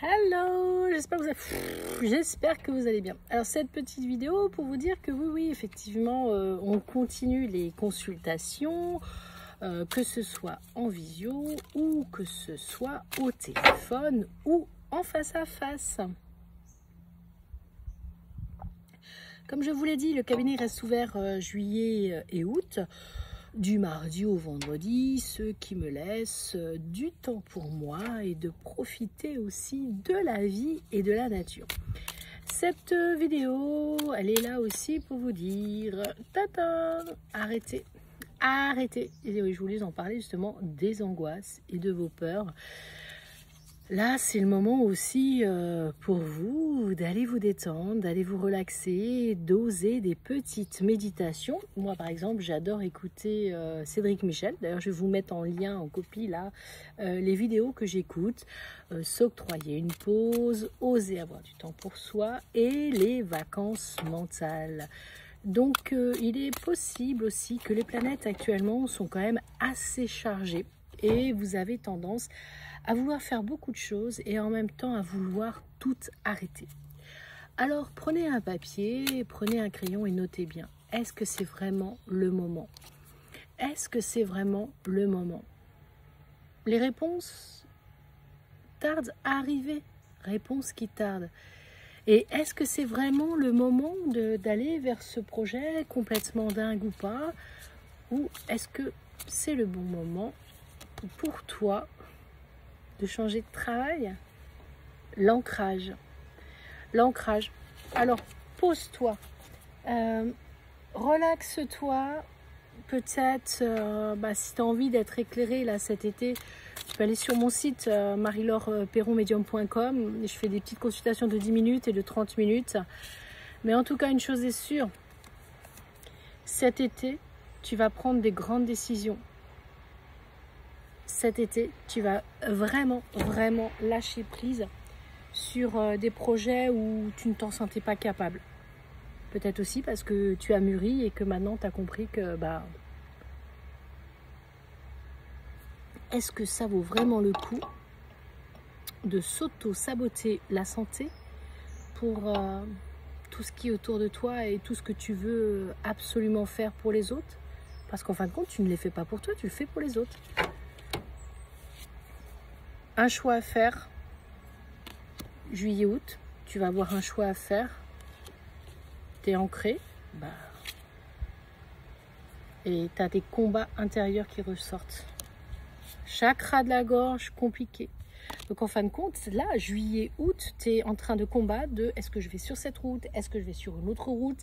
Hello, j'espère que vous allez bien. Alors cette petite vidéo pour vous dire que oui, effectivement, on continue les consultations, que ce soit en visio ou que ce soit au téléphone ou en face à face. Comme je vous l'ai dit, le cabinet reste ouvert juillet et août, du mardi au vendredi, ce qui me laisse du temps pour moi et de profiter aussi de la vie et de la nature. Cette vidéo, elle est là aussi pour vous dire, tata, arrêtez, et oui, je voulais en parler justement des angoisses et de vos peurs. Là, c'est le moment aussi pour vous d'aller vous détendre, d'aller vous relaxer, d'oser des petites méditations. Moi, par exemple, j'adore écouter Cédric Michel. D'ailleurs, je vais vous mettre en lien, en copie, là, les vidéos que j'écoute. S'octroyer une pause, oser avoir du temps pour soi et les vacances mentales. Donc, il est possible aussi que les planètes actuellement sont quand même assez chargées et vous avez tendance à vouloir faire beaucoup de choses et en même temps à vouloir tout arrêter. Alors prenez un papier, prenez un crayon et notez bien. Est-ce que c'est vraiment le moment? Est-ce que c'est vraiment le moment? Les réponses tardent à arriver. Réponses qui tardent. Et est-ce que c'est vraiment le moment d'aller vers ce projet complètement dingue ou pas? Ou est-ce que c'est le bon moment pour toi de changer de travail? L'ancrage. Alors, pose-toi. Relaxe-toi. Peut-être, si tu as envie d'être éclairé là cet été, tu peux aller sur mon site marie-laure-perron-medium.com. Je fais des petites consultations de 10 minutes et de 30 minutes. Mais en tout cas, une chose est sûre. Cet été, tu vas prendre des grandes décisions. Cet été, tu vas vraiment lâcher prise sur des projets où tu ne t'en sentais pas capable. Peut-être aussi parce que tu as mûri et que maintenant tu as compris que est-ce que ça vaut vraiment le coup de s'auto-saboter la santé pour tout ce qui est autour de toi et tout ce que tu veux absolument faire pour les autres? Parce qu'en fin de compte, tu ne les fais pas pour toi, tu le fais pour les autres. Un choix à faire, juillet-août, tu vas avoir un choix à faire, tu es ancré, et tu as des combats intérieurs qui ressortent. Chakra de la gorge, compliqué. Donc en fin de compte, là, juillet-août, tu es en train de combattre de est-ce que je vais sur cette route, est-ce que je vais sur une autre route,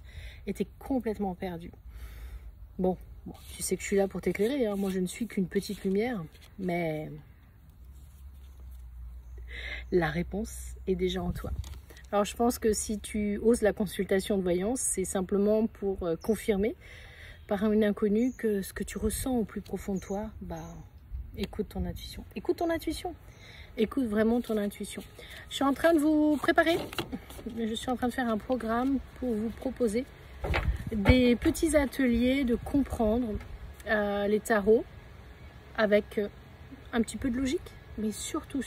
et tu es complètement perdu. Bon, tu sais que je suis là pour t'éclairer, hein. Moi je ne suis qu'une petite lumière, mais la réponse est déjà en toi. Alors je pense que si tu oses la consultation de voyance, c'est simplement pour confirmer par une inconnue que ce que tu ressens au plus profond de toi, écoute ton intuition. Écoute ton intuition. Écoute vraiment ton intuition. Je suis en train de vous préparer. Je suis en train de faire un programme pour vous proposer des petits ateliers de comprendre les tarots avec un petit peu de logique, mais surtout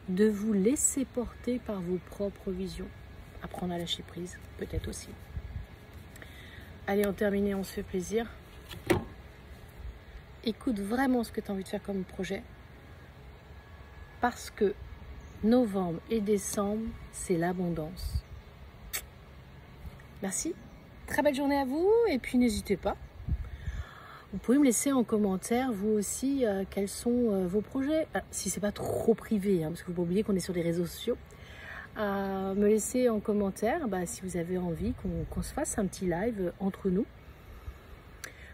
de vous laisser porter par vos propres visions. Apprendre à lâcher prise, peut-être aussi. Allez, en terminé, on se fait plaisir. Écoute vraiment ce que tu as envie de faire comme projet. Parce que novembre et décembre, c'est l'abondance. Merci. Très belle journée à vous. Et puis, n'hésitez pas. Vous pouvez me laisser en commentaire, vous aussi, quels sont vos projets. Si c'est pas trop privé, parce que vous ne pouvez pas oublier qu'on est sur les réseaux sociaux. Me laisser en commentaire si vous avez envie qu'on se fasse un petit live entre nous.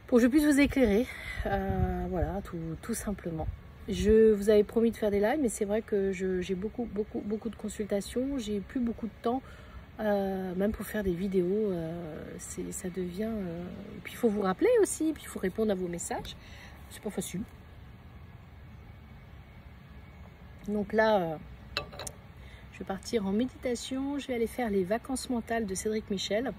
Pour que je puisse vous éclairer. Voilà, tout simplement. Je vous avais promis de faire des lives, mais c'est vrai que j'ai beaucoup de consultations. J'ai plus beaucoup de temps. Même pour faire des vidéos, ça devient... Et puis il faut vous rappeler aussi, puis il faut répondre à vos messages. C'est pas facile. Donc là, je vais partir en méditation. Je vais aller faire les vacances mentales de Cédric Michel.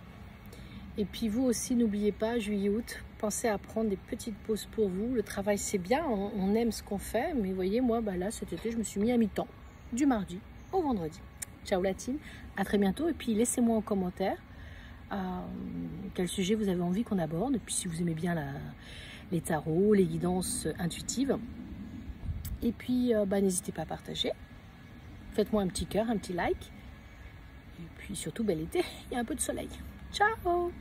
Et puis vous aussi, n'oubliez pas, juillet-août, pensez à prendre des petites pauses pour vous. Le travail, c'est bien, on aime ce qu'on fait. Mais vous voyez, moi, là, cet été, je me suis mis à mi-temps. du mardi au vendredi. Ciao la team, à très bientôt et puis laissez-moi en commentaire quel sujet vous avez envie qu'on aborde, et puis si vous aimez bien les tarots, les guidances intuitives. Et puis n'hésitez pas à partager, faites-moi un petit cœur, un petit like, et puis surtout bel été, il y a un peu de soleil. Ciao!